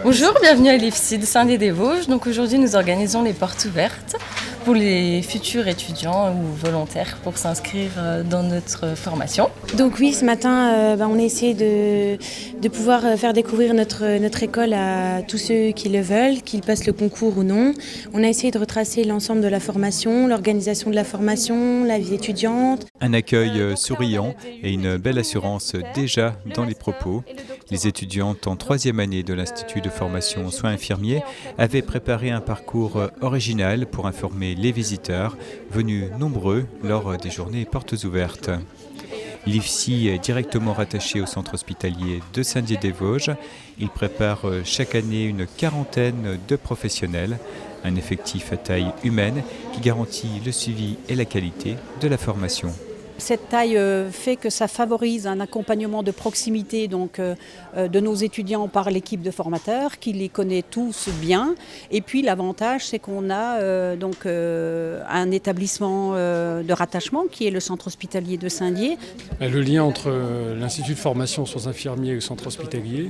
Bonjour, bienvenue à l'IFSI de Saint-Dié-des-Vosges. Donc aujourd'hui nous organisons les portes ouvertes pour les futurs étudiants ou volontaires pour s'inscrire dans notre formation. Donc oui, ce matin on a essayé de pouvoir faire découvrir notre école à tous ceux qui le veulent, qu'ils passent le concours ou non. On a essayé de retracer l'ensemble de la formation, l'organisation de la formation, la vie étudiante. Un accueil souriant et une belle assurance déjà dans les propos. Les étudiantes en 3e année de l'Institut de formation soins infirmiers avaient préparé un parcours original pour informer les visiteurs, venus nombreux lors des journées portes ouvertes. L'IFSI est directement rattaché au centre hospitalier de Saint-Dié-des-Vosges. Il prépare chaque année une quarantaine de professionnels, un effectif à taille humaine qui garantit le suivi et la qualité de la formation. Cette taille fait que ça favorise un accompagnement de proximité de nos étudiants par l'équipe de formateurs qui les connaît tous bien. Et puis l'avantage, c'est qu'on a un établissement de rattachement qui est le centre hospitalier de Saint-Dié. Le lien entre l'Institut de formation soins infirmiers et le centre hospitalier,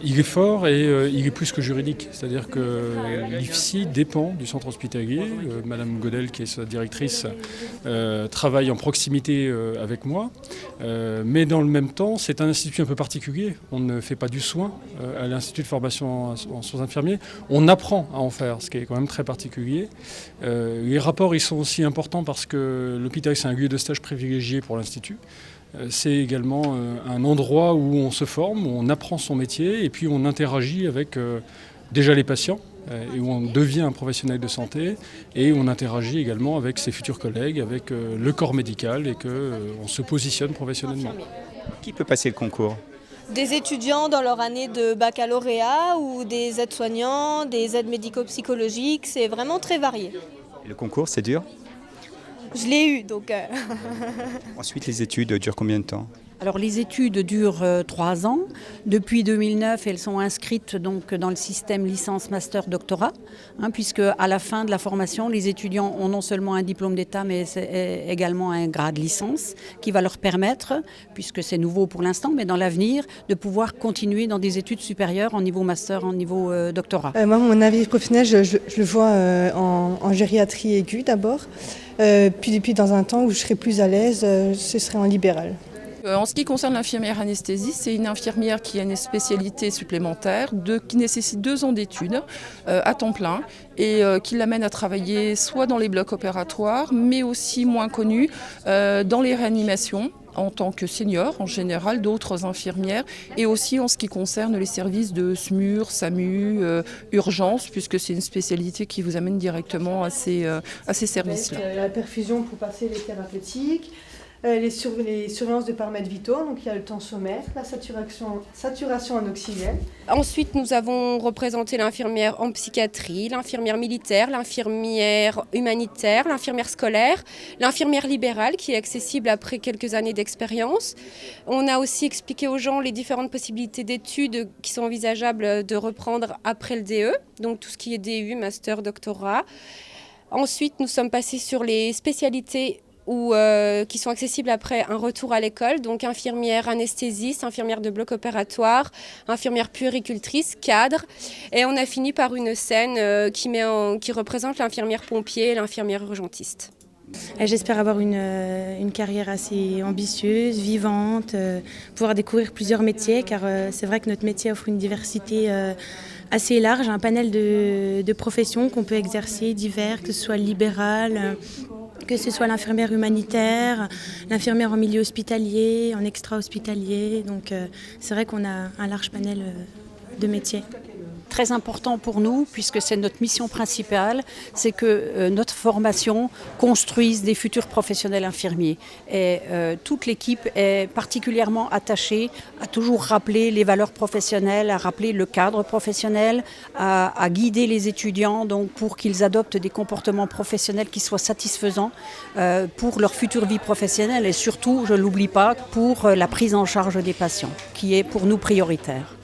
il est fort et il est plus que juridique. C'est-à-dire que l'IFSI dépend du centre hospitalier. Madame Godel, qui est sa directrice, travaille en proximité avec moi, mais dans le même temps, c'est un institut un peu particulier. On ne fait pas du soin à l'Institut de formation en soins infirmiers. On apprend à en faire, ce qui est quand même très particulier. Les rapports, ils sont aussi importants parce que l'hôpital, c'est un lieu de stage privilégié pour l'Institut. C'est également un endroit où on se forme, où on apprend son métier et puis on interagit avec déjà les patients, et où on devient un professionnel de santé et où on interagit également avec ses futurs collègues, avec le corps médical et qu'on se positionne professionnellement. Qui peut passer le concours ? Des étudiants dans leur année de baccalauréat ou des aides-soignants, des aides médico-psychologiques, c'est vraiment très varié. Et le concours, c'est dur ? Je l'ai eu, donc... Ensuite, les études durent combien de temps ? Alors les études durent 3 ans. Depuis 2009, elles sont inscrites donc dans le système licence, master, doctorat, puisque à la fin de la formation, les étudiants ont non seulement un diplôme d'État, mais également un grade licence qui va leur permettre, puisque c'est nouveau pour l'instant, mais dans l'avenir, de pouvoir continuer dans des études supérieures en niveau master, en niveau doctorat. Moi, mon avis professionnel, je le vois en gériatrie aiguë d'abord, puis dans un temps où je serai plus à l'aise, ce serait en libéral. En ce qui concerne l'infirmière anesthésiste, c'est une infirmière qui a une spécialité supplémentaire qui nécessite 2 ans d'études à temps plein et qui l'amène à travailler soit dans les blocs opératoires, mais aussi moins connus dans les réanimations en tant que senior, en général, d'autres infirmières, et aussi en ce qui concerne les services de SMUR, SAMU, urgence, puisque c'est une spécialité qui vous amène directement à ces services-là. Avec la perfusion pour passer les thérapeutiques, les surveillances de paramètres vitaux, donc il y a le tensiomètre, la saturation en oxygène. Ensuite, nous avons représenté l'infirmière en psychiatrie, l'infirmière militaire, l'infirmière humanitaire, l'infirmière scolaire, l'infirmière libérale qui est accessible après quelques années d'expérience. On a aussi expliqué aux gens les différentes possibilités d'études qui sont envisageables de reprendre après le DE, donc tout ce qui est DU, master, doctorat. Ensuite, nous sommes passés sur les spécialités qui sont accessibles après un retour à l'école, donc infirmière anesthésiste, infirmière de bloc opératoire, infirmière puéricultrice, cadre. Et on a fini par une scène qui représente l'infirmière pompier et l'infirmière urgentiste. J'espère avoir une carrière assez ambitieuse, vivante, pouvoir découvrir plusieurs métiers, car c'est vrai que notre métier offre une diversité assez large, un panel de professions qu'on peut exercer, divers, que ce soit libéral, que ce soit l'infirmière humanitaire, l'infirmière en milieu hospitalier, en extra-hospitalier. Donc c'est vrai qu'on a un large panel de métiers. Très important pour nous, puisque c'est notre mission principale, c'est que notre formation construise des futurs professionnels infirmiers. Et toute l'équipe est particulièrement attachée à toujours rappeler les valeurs professionnelles, à rappeler le cadre professionnel, à guider les étudiants donc, pour qu'ils adoptent des comportements professionnels qui soient satisfaisants pour leur future vie professionnelle et surtout, je ne l'oublie pas, pour la prise en charge des patients, qui est pour nous prioritaire.